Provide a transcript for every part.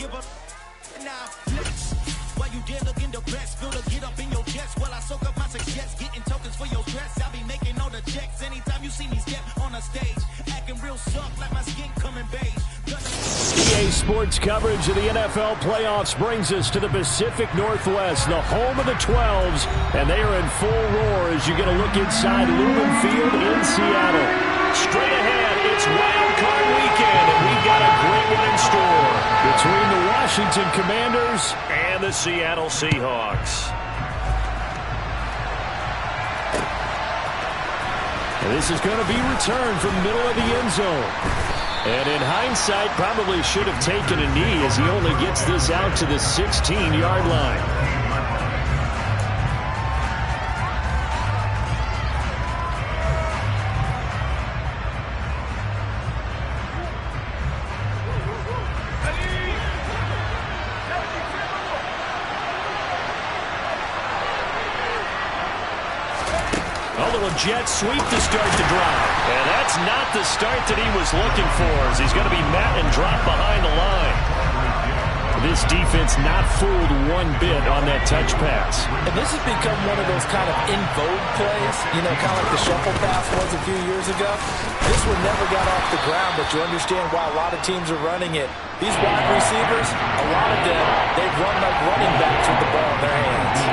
give up now. Flex. While you dare look in the best, feel to get up in your chest. While I soak up my success, getting tokens for your stress. I'll be making all the checks anytime you see me step on a stage. Acting real soft like my skin coming beige. EA Sports coverage of the NFL playoffs brings us to the Pacific Northwest, the home of the 12s, and they are in full roar as you get a look inside Lumen Field in Seattle. Straight ahead, it's Wild Card Weekend, and we've got a great one in store between the Washington Commanders and the Seattle Seahawks. And this is going to be returned from the middle of the end zone. And in hindsight, probably should have taken a knee as he only gets this out to the 16-yard line. Jet sweep to start the drive. And that's not the start that he was looking for, as he's going to be met and dropped behind the line. This defense not fooled one bit on that touch pass. And this has become one of those kind of in vogue plays, you know, kind of like the shuffle pass was a few years ago. This one never got off the ground, but you understand why a lot of teams are running it. These wide receivers, a lot of them, they run like running backs with the ball in their hands.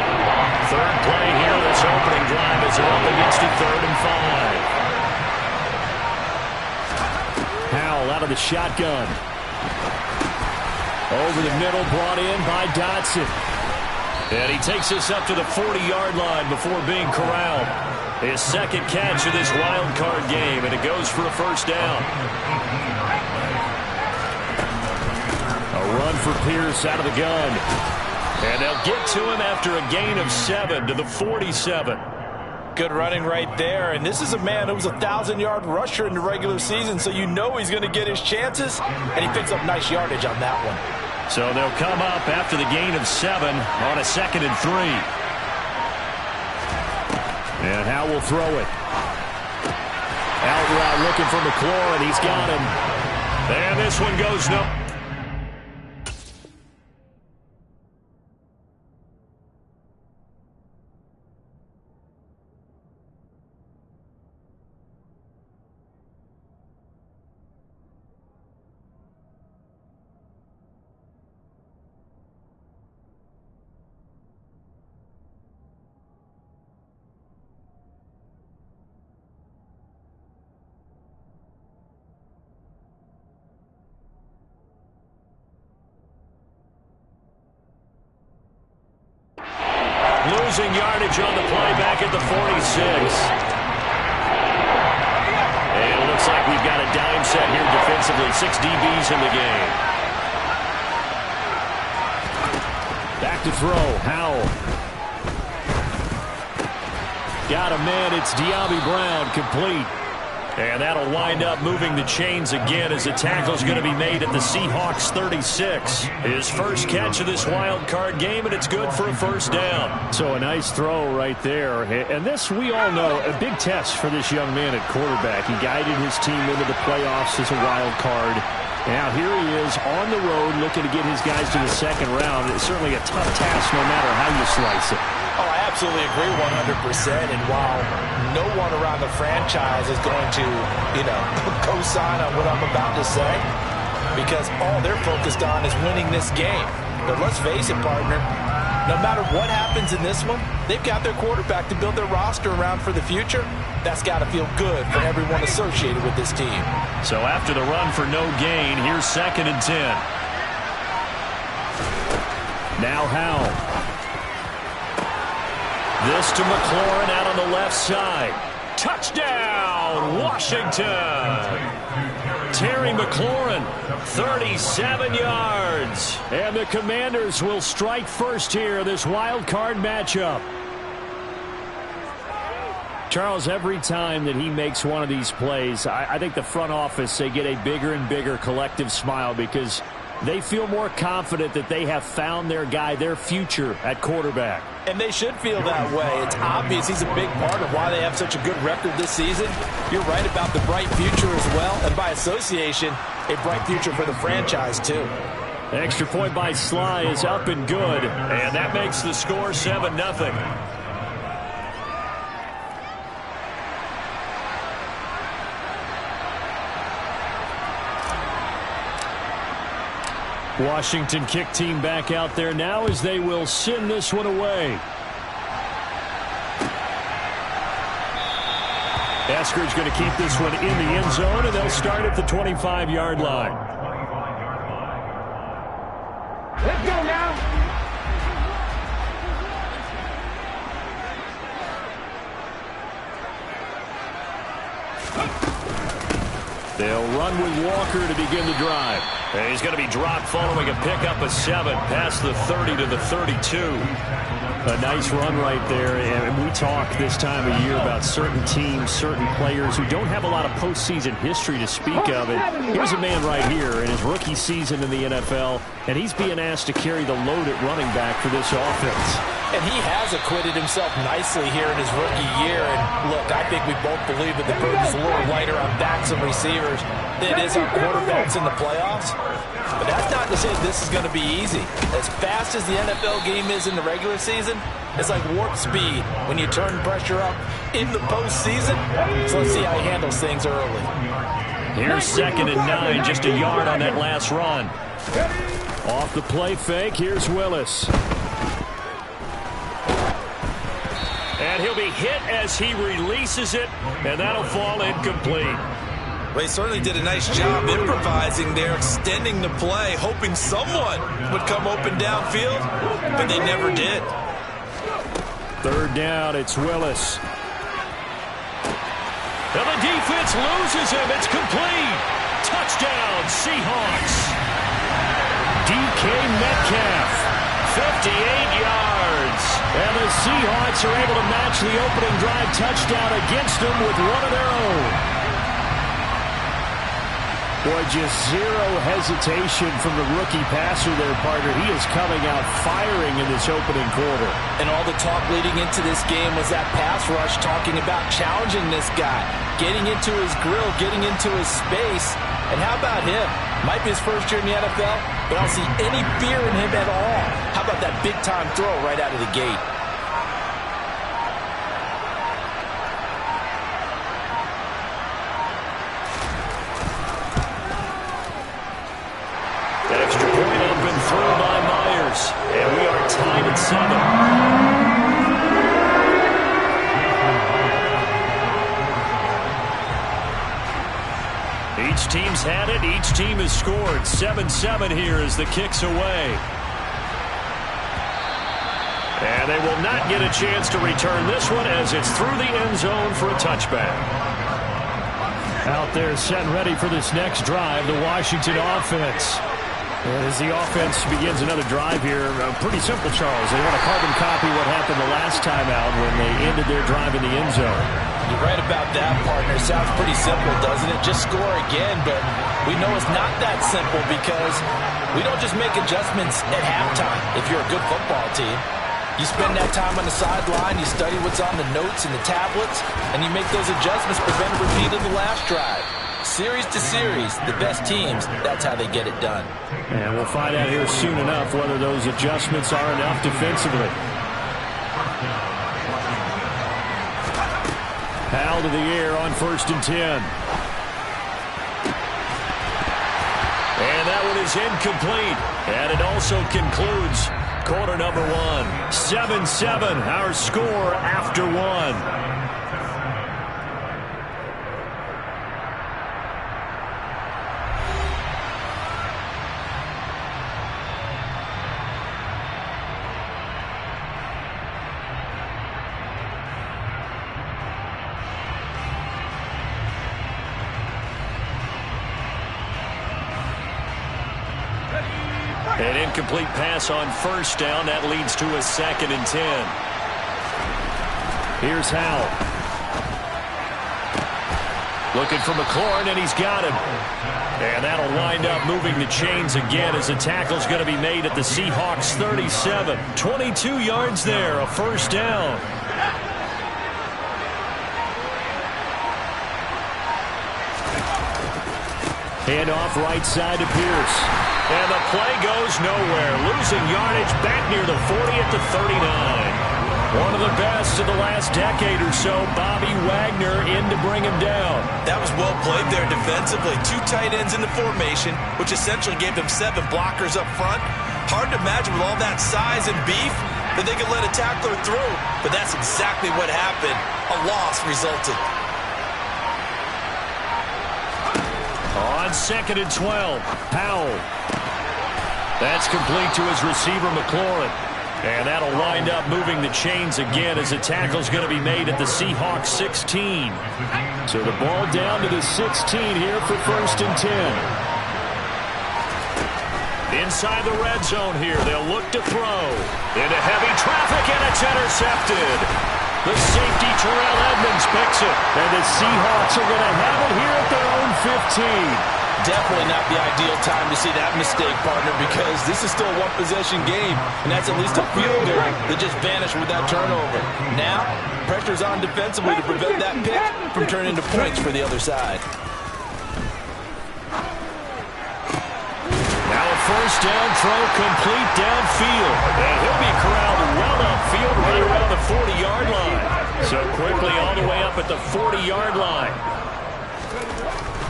Third play here, this opening drive is up against a 3rd and 5. Howell out of the shotgun. Over the middle, brought in by Dotson. And he takes us up to the 40-yard line before being corralled. His second catch of this wild card game, and it goes for a first down. A run for Pierce out of the gun. And they'll get to him after a gain of 7 to the 47. Good running right there. And this is a man who was a 1,000-yard rusher in the regular season, so you know he's going to get his chances. And he picks up nice yardage on that one. So they'll come up after the gain of 7 on a 2nd and 3. And Howell will throw it. Out route looking for McLaurin. He's got him. And this one goes no. Losing yardage on the play back at the 46. And it looks like we've got a dime set here defensively. 6 DBs in the game. Back to throw. Howell. Got a man. It's De'Ami Brown. Complete. And that'll wind up moving the chains again as the tackle's going to be made at the Seahawks 36. His first catch of this wild card game, and it's good for a first down. So a nice throw right there. And this, we all know, a big test for this young man at quarterback. He guided his team into the playoffs as a wild card. Now here he is on the road looking to get his guys to the 2nd round. It's certainly a tough task no matter how you slice it. Oh, I absolutely agree 100%. And while no one around the franchise is going to, you know, co-sign on what I'm about to say, because all they're focused on is winning this game. But let's face it, partner, no matter what happens in this one, they've got their quarterback to build their roster around for the future. That's got to feel good for everyone associated with this team. So after the run for no gain, here's 2nd and 10. Now Howell. This to McLaurin out on the left side. Touchdown, Washington. Terry McLaurin, 37 yards. And the Commanders will strike first here, this wild card matchup. Charles, every time that he makes one of these plays, I think the front office, they get a bigger and bigger collective smile because they feel more confident that they have found their guy, their future at quarterback. And they should feel that way. It's obvious he's a big part of why they have such a good record this season. You're right about the bright future as well, and by association, a bright future for the franchise too. Extra point by Sly is up and good, and that makes the score 7-0. Washington kick team back out there now as they will send this one away. Esker's going to keep this one in the end zone, and they'll start at the 25-yard line. Let's go now. They'll run with Walker to begin the drive. And he's going to be dropped following a pickup of 7 past the 30 to the 32. A nice run right there. And we talk this time of year about certain teams, certain players who don't have a lot of postseason history to speak of. And here's a man right here in his rookie season in the NFL, and he's being asked to carry the load at running back for this offense. And he has acquitted himself nicely here in his rookie year. And look, I think we both believe that the burden's a little lighter on backs and receivers than it is on quarterbacks in the playoffs. But that's not to say this is going to be easy. As fast as the NFL game is in the regular season, it's like warp speed when you turn pressure up in the postseason. So let's see how he handles things early. Here's 2nd and 9, just a yard on that last run. Off the play fake, here's Willis. And he'll be hit as he releases it, and that'll fall incomplete. Well, he certainly did a nice job improvising there, extending the play, hoping someone would come open downfield, but they never did. 3rd down, it's Willis. And the defense loses him. It's complete. Touchdown, Seahawks. DK Metcalf, 58 yards. And the Seahawks are able to match the opening drive touchdown against them with one of their own. Boy, just zero hesitation from the rookie passer there, partner. He is coming out firing in this opening quarter. And all the talk leading into this game was that pass rush, talking about challenging this guy, getting into his grill, getting into his space. And how about him? Might be his first year in the NFL, but I don't see any fear in him at all. How about that big-time throw right out of the gate? Extra point up and through by Myers. And we are tied at 7. Each team's had it. Each team has scored. 7-7 here as the kick's away. And they will not get a chance to return this one as it's through the end zone for a touchback. Out there set and ready for this next drive, the Washington offense. As the offense begins another drive here, pretty simple, Charles. They want to carbon copy what happened the last time out when they ended their drive in the end zone. You're right about that, partner. Sounds pretty simple, doesn't it? Just score again, but we know it's not that simple because we don't just make adjustments at halftime if you're a good football team. You spend that time on the sideline, you study what's on the notes and the tablets, and you make those adjustments, prevent a repeat of the last drive. Series to series, the best teams, that's how they get it done. And we'll find out here soon enough whether those adjustments are enough defensively. Howell to the air on 1st and 10. And that one is incomplete. And it also concludes quarter number 1. 7-7, our score after 1. An incomplete pass on 1st down. That leads to a 2nd and 10. Here's Howell. Looking for McLaurin, and he's got him. And that'll wind up moving the chains again as the tackle's going to be made at the Seahawks 37. 22 yards there, a 1st down. Hand off right side to Pierce. And the play goes nowhere. Losing yardage back near the 40 at the 39. One of the best of the last decade or so, Bobby Wagner in to bring him down. That was well played there defensively. 2 tight ends in the formation, which essentially gave them 7 blockers up front. Hard to imagine with all that size and beef that they could let a tackler through, but that's exactly what happened. A loss resulted. On 2nd and 12, Powell. That's complete to his receiver, McLaurin. And that'll wind up moving the chains again as the tackle's going to be made at the Seahawks 16. So the ball down to the 16 here for 1st and 10. Inside the red zone here, they'll look to throw. Into heavy traffic, and it's intercepted. The safety, Terrell Edmonds, picks it. And the Seahawks are going to have it here at their own 15. Definitely not the ideal time to see that mistake, partner, because this is still a one-possession game, and that's at least a field goal that just vanished with that turnover. Now, pressure's on defensively to prevent that pick from turning into points for the other side. Now a 1st down throw complete downfield. And he'll be corralled well upfield right around the 40-yard line. So quickly all the way up at the 40-yard line.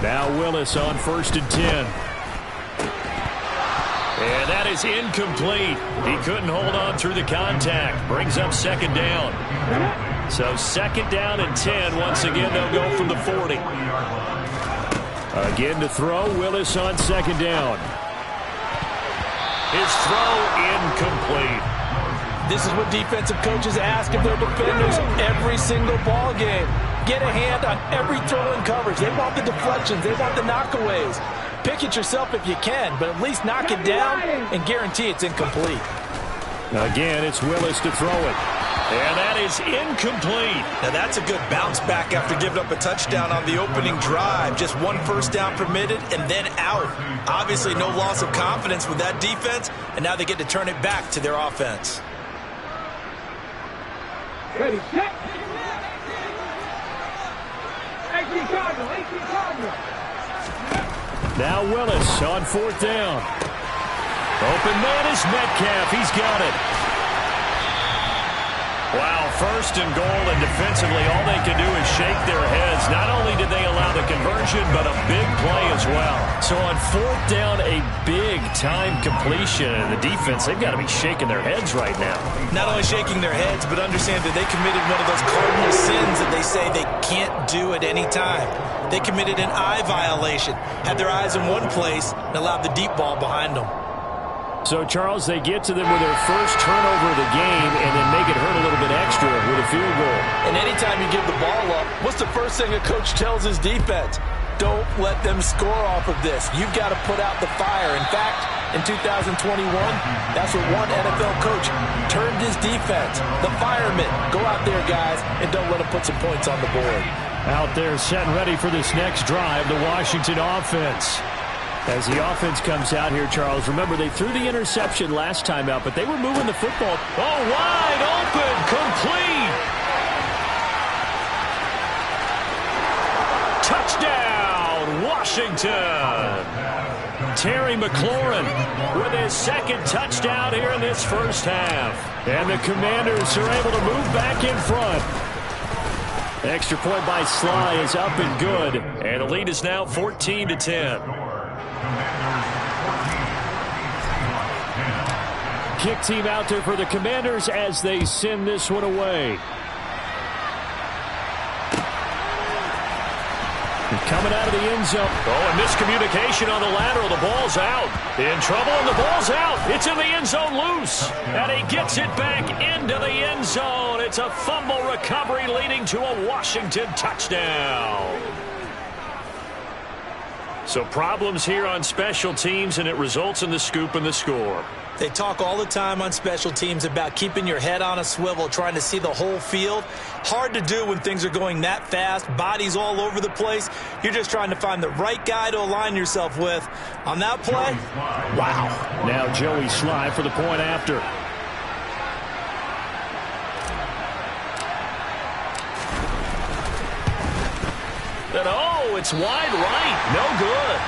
Now Willis on 1st and 10. And that is incomplete. He couldn't hold on through the contact. Brings up 2nd down. So 2nd down and 10. Once again, they'll go from the 40. Again to throw. Willis on 2nd down. His throw incomplete. This is what defensive coaches ask of their defenders every single ball game. Get a hand on every throw in coverage. They want the deflections. They want the knockaways. Pick it yourself if you can, but at least knock it down and guarantee it's incomplete. Again, it's Willis to throw it. And that is incomplete. Now that's a good bounce back after giving up a touchdown on the opening drive. Just 1 1st down permitted and then out. Obviously no loss of confidence with that defense, and now they get to turn it back to their offense. Ready, set. Now Willis on 4th down. Open man is Metcalf. He's got it. Wow, 1st and goal, and defensively all they can do is shake their heads. Not only did they allow the conversion, but a big play as well. So on 4th down, a big-time completion. And the defense, they've got to be shaking their heads right now. Not only shaking their heads, but understand that they committed one of those cardinal sins that they say they can't do at any time. They committed an eye violation, had their eyes in one place, and allowed the deep ball behind them. So, Charles, they get to them with their 1st turnover of the game and then make it hurt a little bit extra with a field goal. And anytime you give the ball up, what's the first thing a coach tells his defense? Don't let them score off of this. You've got to put out the fire. In fact, in 2021, that's what one NFL coach termed his defense. The firemen. Go out there, guys, and don't let them put some points on the board. Out there set and ready for this next drive, the Washington offense. As the offense comes out here, Charles, remember they threw the interception last time out, but they were moving the football. Oh, wide open, complete. Touchdown, Washington. Terry McLaurin with his 2nd touchdown here in this 1st half. And the Commanders are able to move back in front. Extra point by Sly is up and good. And the lead is now 14-10. Kick team out there for the Commanders as they send this one away. Coming out of the end zone. Oh, a miscommunication on the lateral. The ball's out. In trouble, and the ball's out. It's in the end zone loose. And he gets it back into the end zone. It's a fumble recovery leading to a Washington touchdown. So problems here on special teams, and it results in the scoop and the score. They talk all the time on special teams about keeping your head on a swivel, trying to see the whole field. Hard to do when things are going that fast, bodies all over the place. You're just trying to find the right guy to align yourself with. On that play, wow. Now Joey Sly for the point after. And oh, it's wide right. No good.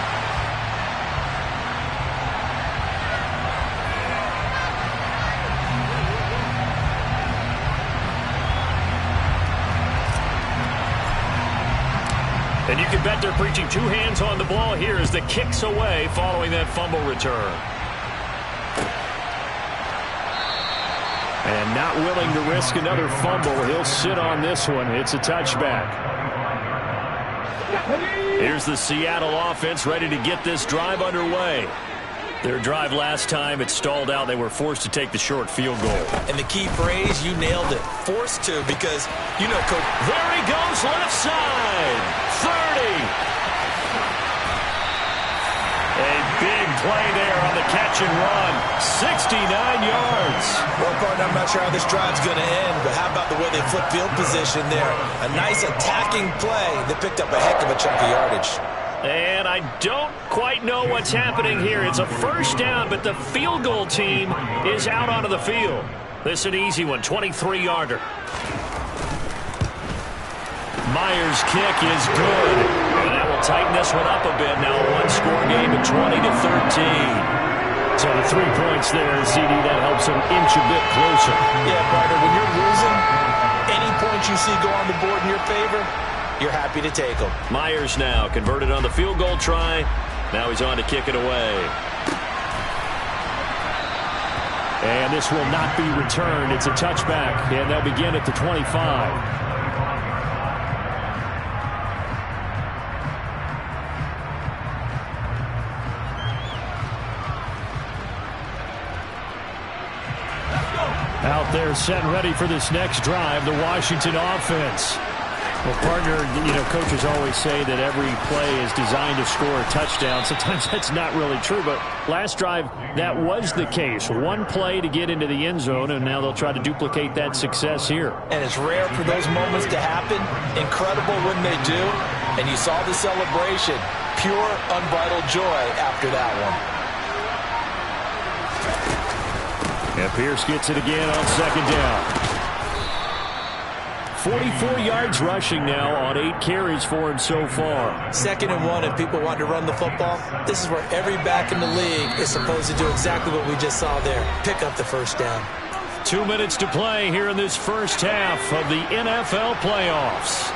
And you can bet they're preaching two hands on the ball here as the kick's away following that fumble return. And not willing to risk another fumble. He'll sit on this one. It's a touchback. Here's the Seattle offense ready to get this drive underway. Their drive last time, it stalled out. They were forced to take the short field goal. And the key phrase, you nailed it. Forced to, because, you know, Coach. There he goes, left side. 30. A big play there on the catch and run. 69 yards. Well, partner, I'm not sure how this drive's going to end, but how about the way they flip field position there? A nice attacking play that picked up a heck of a chunk of yardage. And I don't quite know what's happening here. It's a first down, but the field goal team is out onto the field. This is an easy one, 23-yarder. Myers' kick is good. And that will tighten this one up a bit. Now a one-score game at 20-13. So the 3 points there, CD, that helps them inch a bit closer. Yeah, partner, when you're losing, any points you see go on the board in your favor, you're happy to take them. Myers now converted on the field goal try. Now he's on to kick it away. And this will not be returned. It's a touchback, and they'll begin at the 25. Out there set and ready for this next drive, the Washington offense. Well, partner, you know, coaches always say that every play is designed to score a touchdown. Sometimes that's not really true, but last drive, that was the case. One play to get into the end zone, and now they'll try to duplicate that success here. And it's rare for those moments to happen. Incredible when they do. And you saw the celebration. Pure, unbridled joy after that one. And Pierce gets it again on second down. 44 yards rushing now on 8 carries for him so far. 2nd and 1, and people want to run the football. This is where every back in the league is supposed to do exactly what we just saw there. Pick up the first down. 2 minutes to play here in this first half of the NFL playoffs.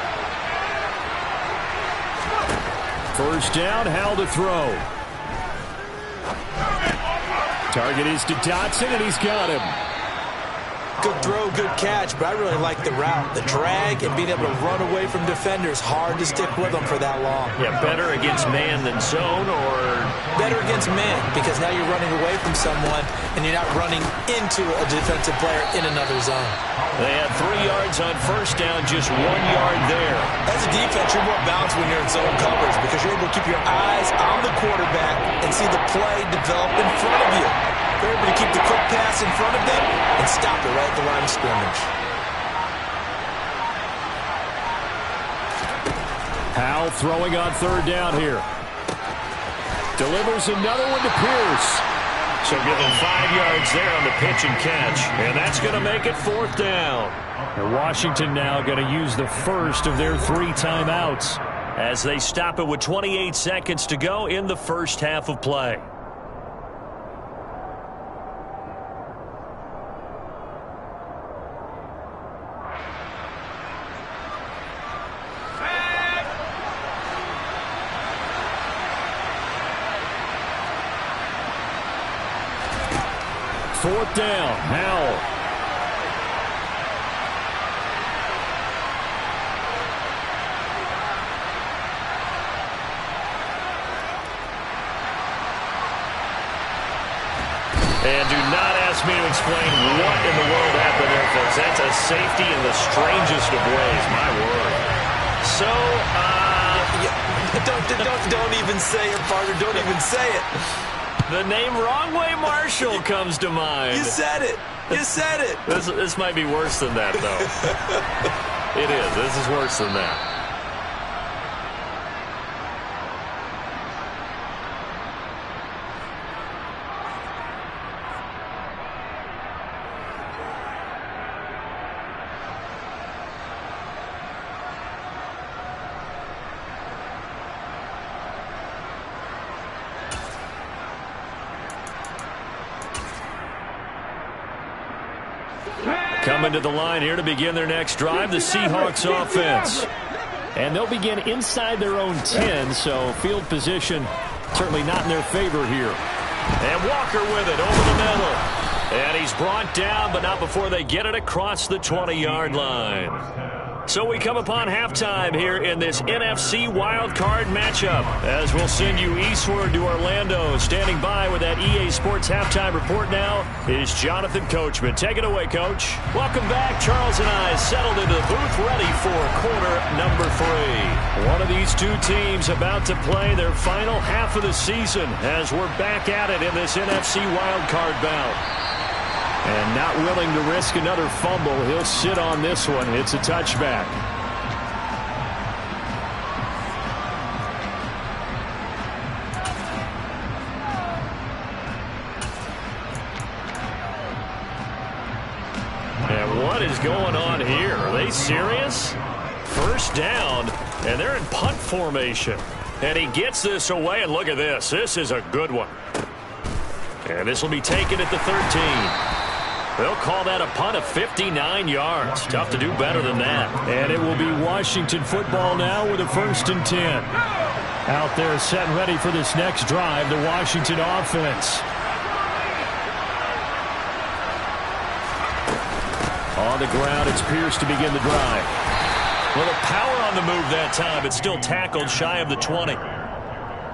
First down, Howell to throw. Target is to Dotson, and he's got him. Good throw, good catch, but I really like the route. The drag and being able to run away from defenders. Hard to stick with them for that long. Yeah, better against man than zone, or? Better against man, because now you're running away from someone, and you're not running into a defensive player in another zone. They had 3 yards on first down, just 1 yard there. As a defense, you're more balanced when you're in zone coverage because you're able to keep your eyes on the quarterback and see the play develop in front of you. You're able to keep the quick pass in front of them and stop it right at the line of scrimmage. Howell throwing on third down here. Delivers another one to Pierce. So give him 5 yards there on the pitch and catch. And that's going to make it 4th down. And Washington now going to use the first of their 3 timeouts as they stop it with 28 seconds to go in the first half of play. Fourth down, Howell. And do not ask me to explain what in the world happened there, folks. That's a safety in the strangest of ways, my word. So, Don't even say it, partner. Don't even say it. The name Wrong Way Marshall comes to mind. You said it. You said it. This might be worse than that, though. It is. This is worse than that. Coming to the line here to begin their next drive, the Seahawks offense. And they'll begin inside their own 10, so field position certainly not in their favor here. And Walker with it over the middle. And he's brought down, but not before they get it across the 20-yard line. So we come upon halftime here in this NFC wildcard matchup as we'll send you eastward to Orlando. Standing by with that EA Sports halftime report now is Jonathan Coachman. Take it away, Coach. Welcome back. Charles and I settled into the booth ready for quarter number 3. One of these two teams about to play their final half of the season as we're back at it in this NFC wildcard bout. And not willing to risk another fumble, he'll sit on this one. It's a touchback. And what is going on here? Are they serious? First down, and they're in punt formation. And he gets this away, and look at this. This is a good one. And this will be taken at the 13. They'll call that a punt of 59 yards. Tough to do better than that. And it will be Washington football now with a 1st and 10. Out there set and ready for this next drive, the Washington offense. On the ground, it's Pierce to begin the drive. Well, the power on the move that time, but still tackled shy of the 20.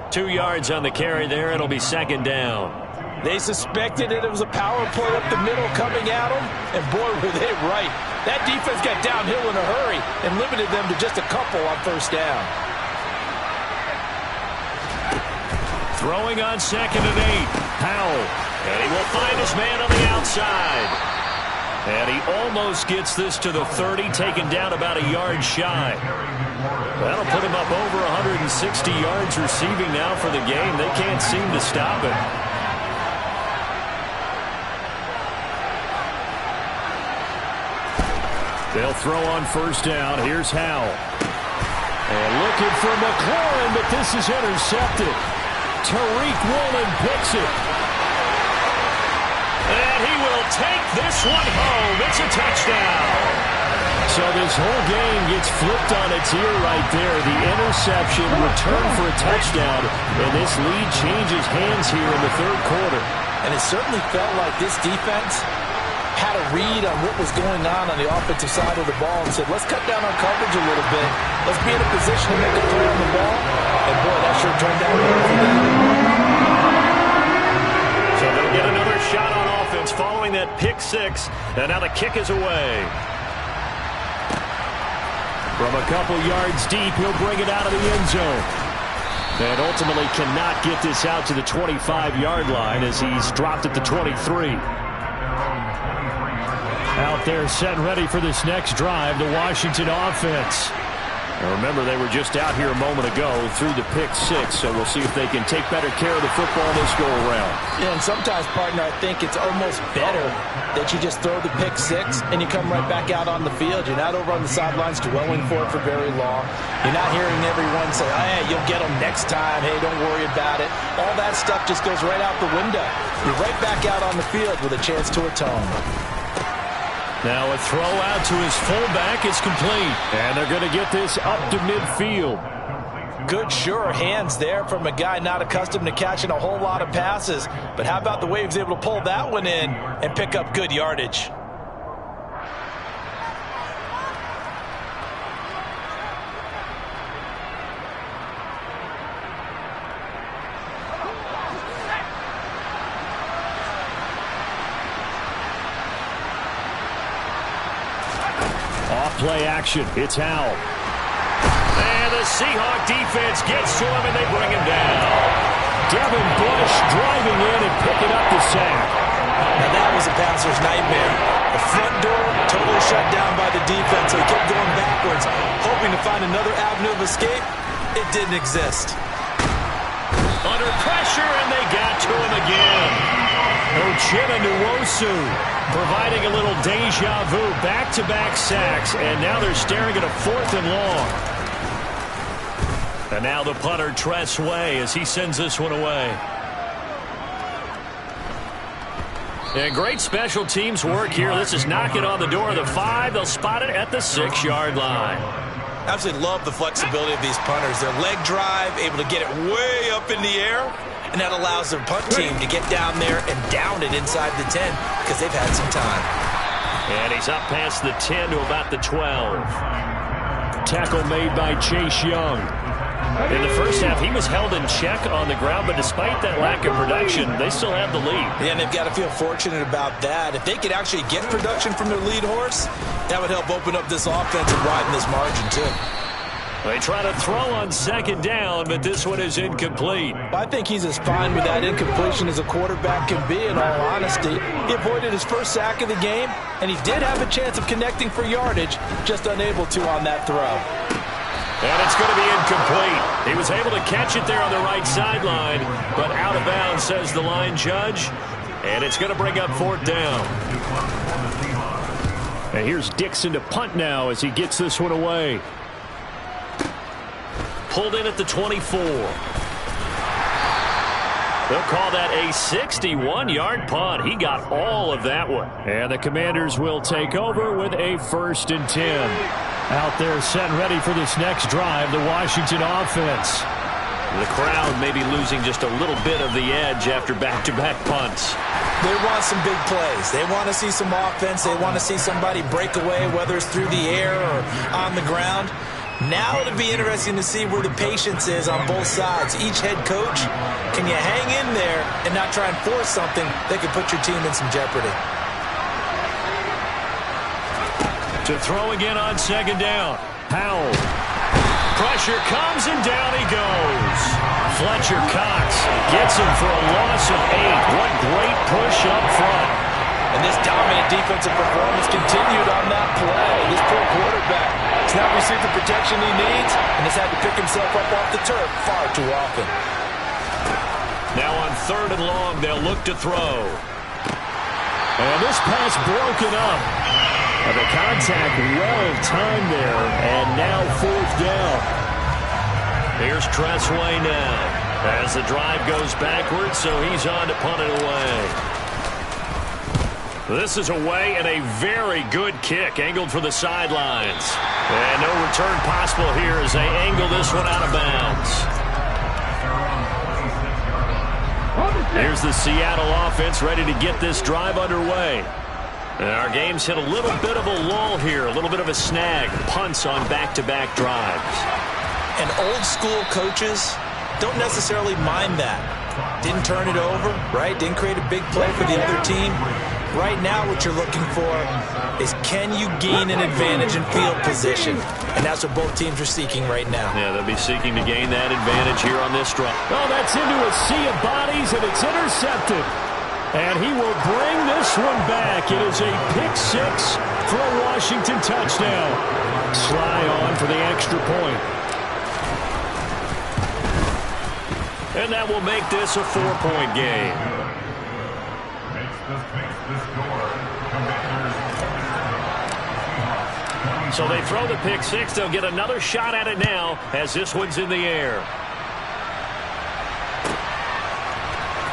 2 yards on the carry there. It'll be 2nd down. They suspected it was a power play up the middle coming at them, and boy, were they right. That defense got downhill in a hurry and limited them to just a couple on 1st down. Throwing on 2nd and 8. Powell. And he will find his man on the outside. And he almost gets this to the 30, taken down about a yard shy. That'll put him up over 160 yards receiving now for the game. They can't seem to stop it. They'll throw on 1st down. Here's Howell. And looking for McLaurin, but this is intercepted. Tariq Woolen picks it. And he will take this one home. It's a touchdown. So this whole game gets flipped on its ear right there. The interception, return for a touchdown, and this lead changes hands here in the 3rd quarter. And it certainly felt like this defense had a read on what was going on the offensive side of the ball and said, let's cut down our coverage a little bit. Let's be in a position to make a play on the ball. And boy, that sure turned out well for them. So they'll get another shot on offense following that pick 6. And now the kick is away. From a couple yards deep, he'll bring it out of the end zone. And ultimately cannot get this out to the 25-yard line as he's dropped at the 23. Out there set and ready for this next drive, the Washington offense. Now remember, they were just out here a moment ago through the pick 6, so we'll see if they can take better care of the football this go-around. Yeah, and sometimes, partner, I think it's almost better that you just throw the pick 6 and you come right back out on the field. You're not over on the sidelines dwelling for it for very long. You're not hearing everyone say, hey, you'll get them next time. Hey, don't worry about it. All that stuff just goes right out the window. You're right back out on the field with a chance to atone. Now a throw out to his fullback is complete. And they're going to get this up to midfield. Good, sure hands there from a guy not accustomed to catching a whole lot of passes. But how about the way he was able to pull that one in and pick up good yardage? Play action. It's Howell. And the Seahawk defense gets to him, and they bring him down. Devin Bush driving in and picking up the sack. Now that was a passer's nightmare. The front door totally shut down by the defense, so he kept going backwards, hoping to find another avenue of escape. It didn't exist. Under pressure, and they got to him again. Uchenna Nwosu providing a little deja vu, back-to-back sacks, and now they're staring at a 4th and long. And now the punter, Tress Way, as he sends this one away. And great special teams work here. This is knocking on the door of the 5. They'll spot it at the 6-yard line. Absolutely love the flexibility of these punters. Their leg drive, able to get it way up in the air, and that allows their punt team to get down there and down it inside the 10 because they've had some time. And he's up past the 10 to about the 12. Tackle made by Chase Young. In the first half, he was held in check on the ground, but despite that lack of production, they still have the lead. Yeah, and they've got to feel fortunate about that. If they could actually get production from their lead horse, that would help open up this offense and widen this margin, too. They try to throw on second down, but this one is incomplete. I think he's as fine with that incompletion as a quarterback can be, in all honesty. He avoided his first sack of the game, and he did have a chance of connecting for yardage, just unable to on that throw. And it's going to be incomplete. He was able to catch it there on the right sideline, but out of bounds, says the line judge. And it's going to bring up fourth down. And here's Dixon to punt now as he gets this one away. Pulled in at the 24. They'll call that a 61-yard punt. He got all of that one. And the Commanders will take over with a 1st and 10. Out there set ready for this next drive, the Washington offense. The crowd may be losing just a little bit of the edge after back-to-back punts. They want some big plays. They want to see some offense. They want to see somebody break away, whether it's through the air or on the ground. Now it'll be interesting to see where the patience is on both sides. Each head coach, can you hang in there and not try and force something that could put your team in some jeopardy? To throw again on second down. Howell. Pressure comes and down he goes. Fletcher Cox gets him for a loss of 8. What great push up front. And this dominant defensive performance continued on that play. This poor quarterback has not received the protection he needs and has had to pick himself up off the turf far too often. Now on 3rd and long, they'll look to throw. And this pass broken up. And the contact well timed there, and now 4th down. Here's Tressway now as the drive goes backwards, so he's on to punt it away. This is away and a very good kick, angled for the sidelines. And no return possible here as they angle this one out of bounds. Here's the Seattle offense ready to get this drive underway. And our game's hit a little bit of a lull here, a little bit of a snag. Punts on back-to-back drives. And old-school coaches don't necessarily mind that. Didn't turn it over, right? Didn't create a big play for the other team. Right now what you're looking for is can you gain an advantage in field position? And that's what both teams are seeking right now. Yeah, they'll be seeking to gain that advantage here on this drive. Oh, that's into a sea of bodies, and it's intercepted. And he will bring this one back. It is a pick-6 for a Washington touchdown. Sly on for the extra point. And that will make this a 4-point game. So they throw the pick-6. They'll get another shot at it now as this one's in the air.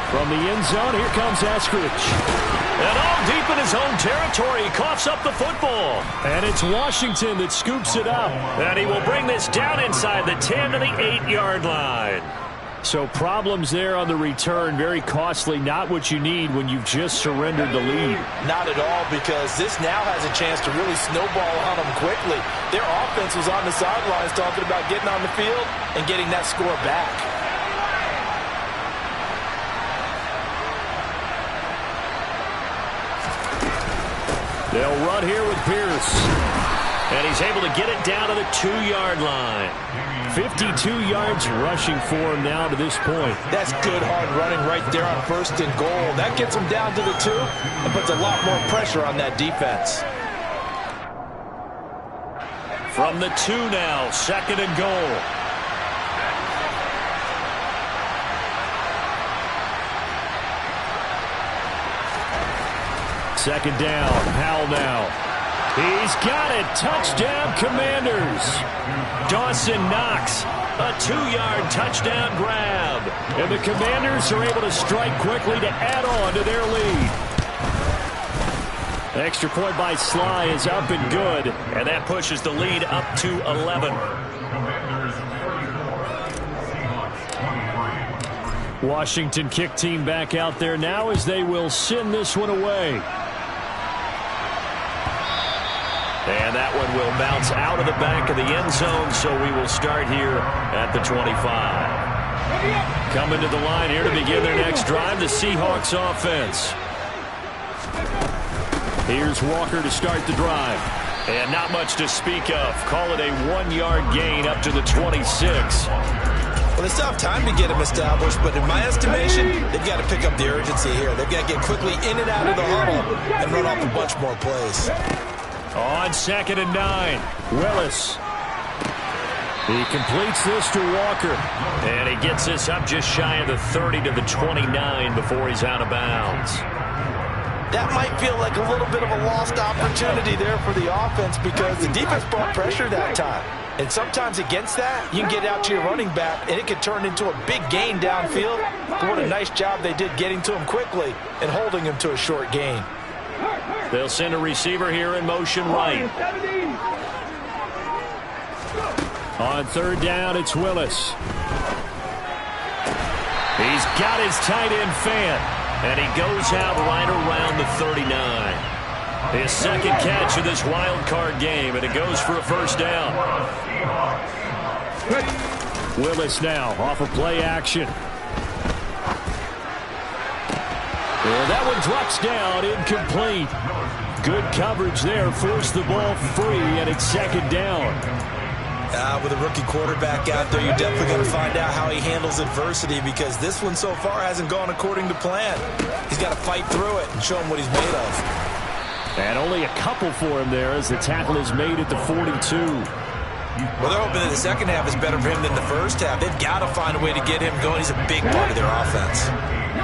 From the end zone, here comes Eskridge. And all deep in his own territory, he coughs up the football. And it's Washington that scoops it up. And he will bring this down inside the 10 to the 8-yard line. So problems there on the return, very costly, not what you need when you've just surrendered the lead. Not at all, because this now has a chance to really snowball on them quickly. Their offense was on the sidelines talking about getting on the field and getting that score back. They'll run here with Pierce. And he's able to get it down to the 2-yard line. 52 yards rushing for him now to this point. That's good hard running right there on 1st and goal. That gets him down to the 2 and puts a lot more pressure on that defense. From the 2 now, 2nd and goal. Second down, Howell now. He's got it. Touchdown, Commanders. Dawson Knox, a 2-yard touchdown grab. And the Commanders are able to strike quickly to add on to their lead. Extra point by Sly is up and good, and that pushes the lead up to 11. Washington kick team back out there now as they will send this one away. And that one will bounce out of the back of the end zone, so we will start here at the 25. Coming to the line here to begin their next drive, the Seahawks offense. Here's Walker to start the drive. And not much to speak of. Call it a 1-yard gain up to the 26. Well, they still have time to get him established, but in my estimation, they've got to pick up the urgency here. They've got to get quickly in and out of the huddle and run off a bunch more plays. On 2nd and 9, Willis. He completes this to Walker. And he gets this up just shy of the 30 to the 29 before he's out of bounds. That might feel like a little bit of a lost opportunity there for the offense because the defense brought pressure that time. And sometimes against that, you can get out to your running back, and it can turn into a big gain downfield. But what a nice job they did getting to him quickly and holding him to a short gain. They'll send a receiver here in motion right. On 3rd down, it's Willis. He's got his tight end fan, and he goes out right around the 39. His 2nd catch of this wild card game, and it goes for a 1st down. Willis now off of play action. Well, that one drops down, incomplete. Good coverage there, forced the ball free, and it's 2nd down. With a rookie quarterback out there, you're definitely going to find out how he handles adversity because this one so far hasn't gone according to plan. He's got to fight through it and show him what he's made of. And only a couple for him there as the tackle is made at the 42. Well, they're hoping that the second half is better for him than the first half. They've got to find a way to get him going. He's a big part of their offense.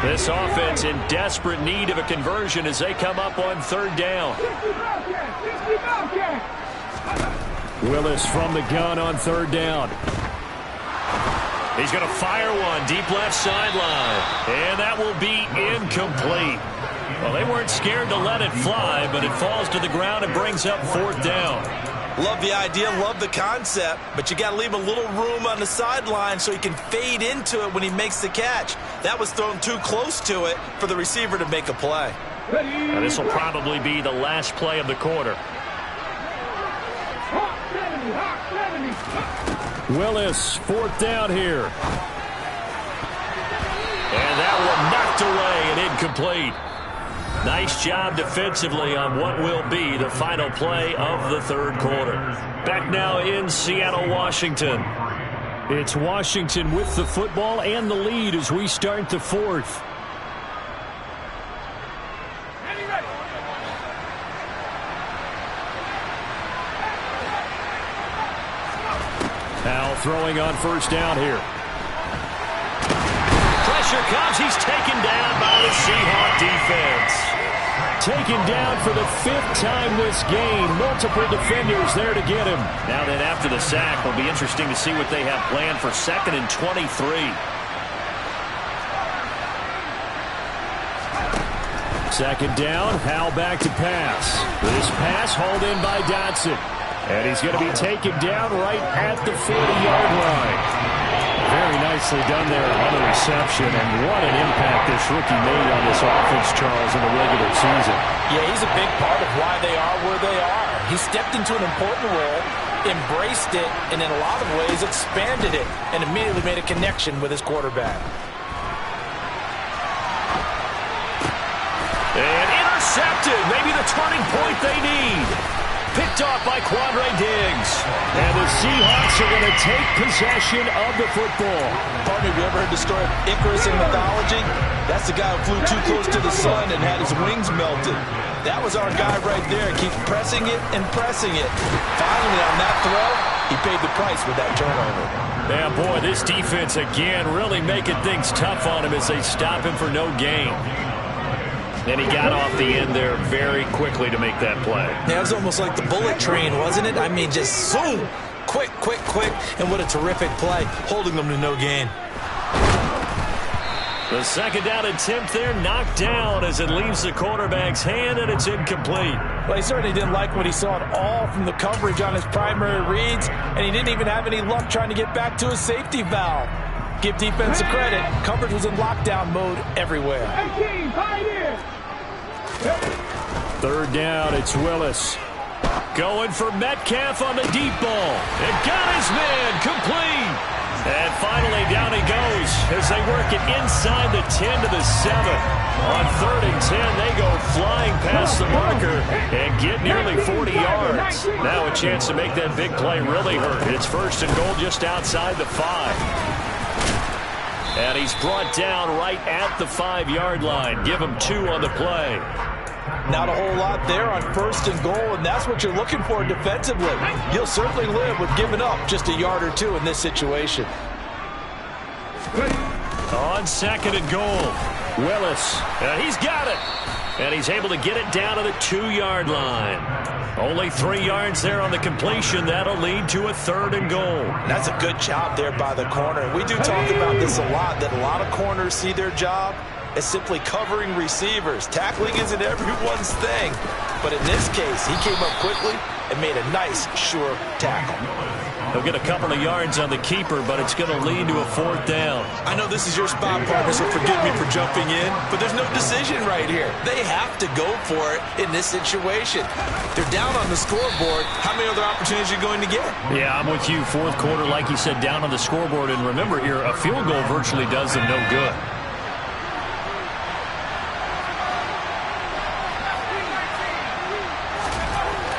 This offense in desperate need of a conversion as they come up on 3rd down. Willis from the gun on 3rd down. He's going to fire one deep left sideline. And that will be incomplete. Well, they weren't scared to let it fly, but it falls to the ground and brings up 4th down. Love the idea, love the concept, but you got to leave a little room on the sideline so he can fade into it when he makes the catch. That was thrown too close to it for the receiver to make a play. Now, this will probably be the last play of the quarter. Willis, 4th down here. And that one knocked away and incomplete. Nice job defensively on what will be the final play of the 3rd quarter. Back now in Seattle, Washington. It's Washington with the football and the lead as we start the 4th. Now throwing on 1st down here. Pressure comes. He's taken down by the Seahawk defense. Taken down for the 5th time this game. Multiple defenders there to get him. Now then after the sack, it'll be interesting to see what they have planned for 2nd and 23. Second down, Howell back to pass. This pass hauled in by Dotson. And he's going to be taken down right at the 40-yard line. Very nicely done there on the reception, and what an impact this rookie made on this offense, Charles, in the regular season. Yeah, he's a big part of why they are where they are. He stepped into an important role, embraced it, and in a lot of ways expanded it, and immediately made a connection with his quarterback. And intercepted, maybe the turning point they need. Picked off by Quandre Diggs. And the Seahawks are going to take possession of the football. Partner, have you ever heard the story of Icarus in mythology? That's the guy who flew too close to the sun and had his wings melted. That was our guy right there. Keeps pressing it and pressing it. Finally, on that throw, he paid the price with that turnover. Yeah, boy, this defense again really making things tough on him as they stop him for no gain. And he got off the end there very quickly to make that play. Yeah, it was almost like the bullet train, wasn't it? I mean, just zoom, quick, quick, quick, and what a terrific play, holding them to no gain. The second down attempt there knocked down as it leaves the quarterback's hand, and it's incomplete. Well, he certainly didn't like what he saw at all from the coverage on his primary reads, and he didn't even have any luck trying to get back to his safety valve. Give defense a credit. Coverage was in lockdown mode everywhere. Third down, it's Willis. Going for Metcalf on the deep ball. It got his man complete. And finally down he goes as they work it inside the 10 to the 7. On 3rd and 10, they go flying past the marker and get nearly 40 yards. Now a chance to make that big play really hurt. It's 1st and goal just outside the 5. And he's brought down right at the 5-yard line. Give him 2 on the play. Not a whole lot there on 1st and goal, and that's what you're looking for defensively. You'll certainly live with giving up just a yard or 2 in this situation. On 2nd and goal, Willis. He's got it. And he's able to get it down to the 2-yard line. Only 3 yards there on the completion. That'll lead to a 3rd and goal. That's a good job there by the corner. We do talk about this a lot, that a lot of corners see their job as simply covering receivers. Tackling isn't everyone's thing. But in this case, he came up quickly and made a nice, sure tackle. He'll get a couple of yards on the keeper, but it's going to lead to a 4th down. I know this is your spot, partner, so forgive me for jumping in, but there's no decision right here. They have to go for it in this situation. They're down on the scoreboard. How many other opportunities are you going to get? Yeah, I'm with you. 4th quarter, like you said, down on the scoreboard. And remember here, a field goal virtually does them no good.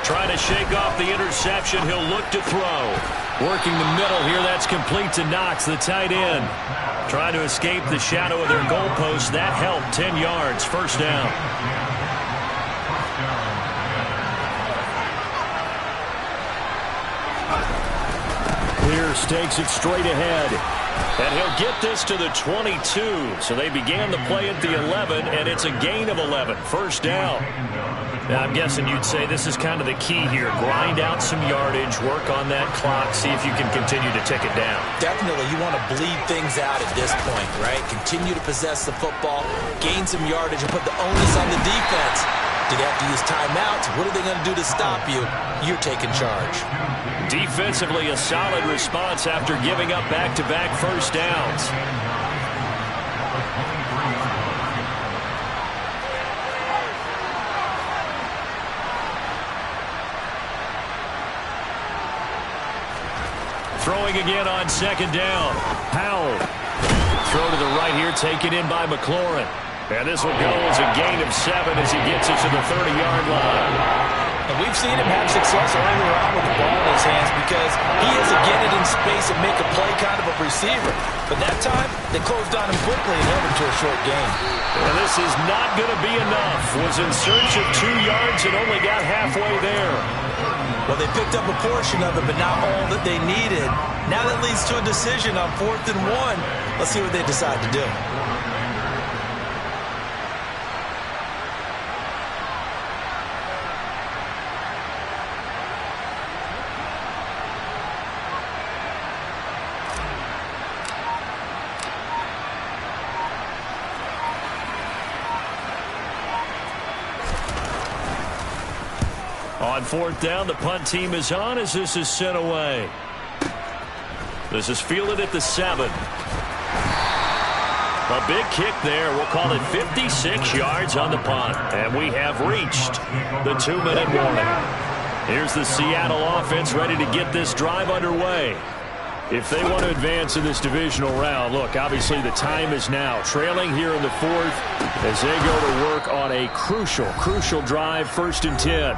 Trying to shake off the interception. He'll look to throw. Working the middle here. That's complete to Knox, the tight end. Trying to escape the shadow of their goalpost. That helped. 10 yards. 1st down. Pierce takes it straight ahead. And he'll get this to the 22. So they began the play at the 11, and it's a gain of 11. 1st down. Now, I'm guessing you'd say this is kind of the key here. Grind out some yardage, work on that clock, see if you can continue to tick it down. Definitely, you want to bleed things out at this point, right? Continue to possess the football, gain some yardage, and put the onus on the defense. Do they have to use timeouts? What are they going to do to stop you? You're taking charge. Defensively, a solid response after giving up back-to-back 1st downs. Throwing again on 2nd down. Powell. Throw to the right here, taken in by McLaurin. And this will go as a gain of 7 as he gets it to the 30-yard line. And we've seen him have success earlier on with the ball in his hands because he is a get it in space and make a play kind of a receiver. But that time, they closed on him quickly and held him to a short gain. And this is not going to be enough. Was in search of 2 yards and only got halfway there. Well, they picked up a portion of it, but not all that they needed. Now that leads to a decision on 4th and 1. Let's see what they decide to do. On 4th down, the punt team is on as this is sent away. This is fielded at the 7. A big kick there. We'll call it 56 yards on the punt. And we have reached the 2-minute warning. Here's the Seattle offense ready to get this drive underway. If they want to advance in this divisional round, look, obviously the time is now. Trailing here in the 4th as they go to work on a crucial drive, 1st and 10.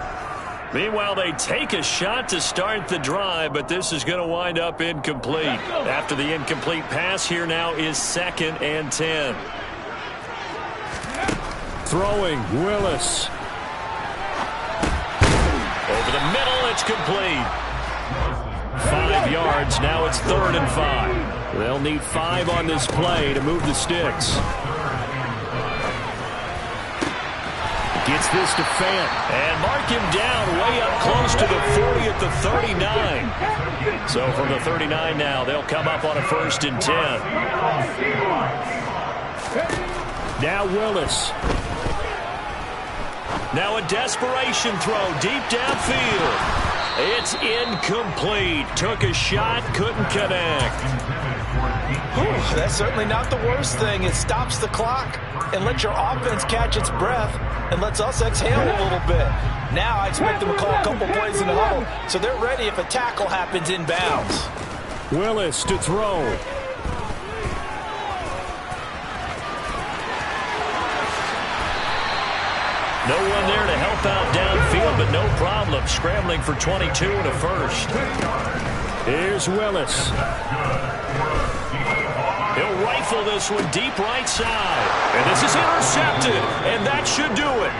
Meanwhile, they take a shot to start the drive, but this is going to wind up incomplete. After the incomplete pass, here now is 2nd and 10. Throwing, Willis. Over the middle, it's complete. 5 yards, now it's 3rd and 5. They'll need 5 on this play to move the sticks. Gets this to Fant, and mark him down way up close to the 40 at the 39. So from the 39 now, they'll come up on a 1st and 10. Now Willis. Now a desperation throw deep downfield. It's incomplete. Took a shot, couldn't connect. Whew, that's certainly not the worst thing. It stops the clock and lets your offense catch its breath and lets us exhale a little bit. Now I expect them to call a couple plays in the huddle, so they're ready if a tackle happens inbounds. Willis to throw. No one there to help out downfield, but no problem scrambling for 22 and a first. Here's Willis. He'll rifle this one deep right side. And this is intercepted, and that should do it.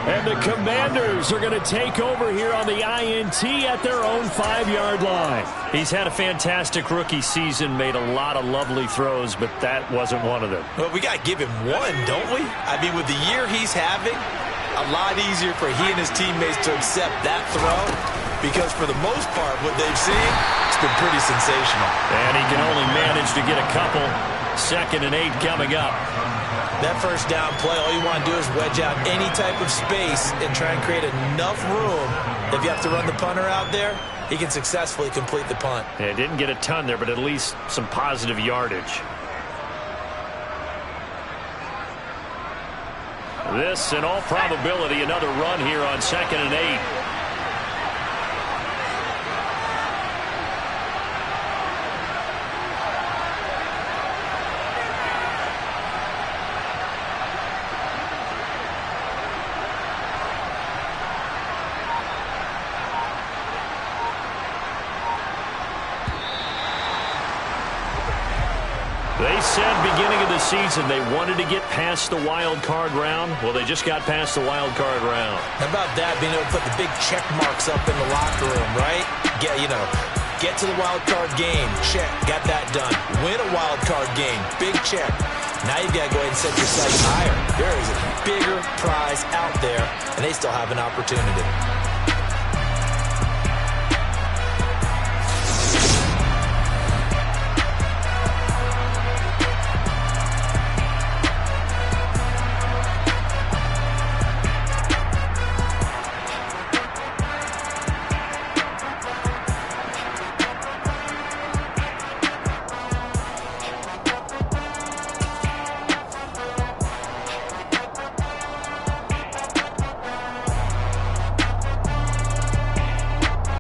And the Commanders are going to take over here on the INT at their own 5-yard line. He's had a fantastic rookie season, made a lot of lovely throws, but that wasn't one of them. Well, we got to give him one, don't we? I mean, with the year he's having, a lot easier for he and his teammates to accept that throw, because for the most part, what they've seen, it's been pretty sensational. And he can only manage to get a couple. 2nd and 8 coming up. That first down play, all you want to do is wedge out any type of space and try and create enough room. If you have to run the punter out there, he can successfully complete the punt. Yeah, didn't get a ton there, but at least some positive yardage. This, in all probability, another run here on 2nd and 8. They said beginning of the season they wanted to get past the wild card round. Well, they just got past the wild card round. How about that, being able to put the big check marks up in the locker room, right? Get to the wild card game. Check. Got that done. Win a wild card game. Big check. Now you've got to go ahead and set your sights higher. There is a bigger prize out there, and they still have an opportunity.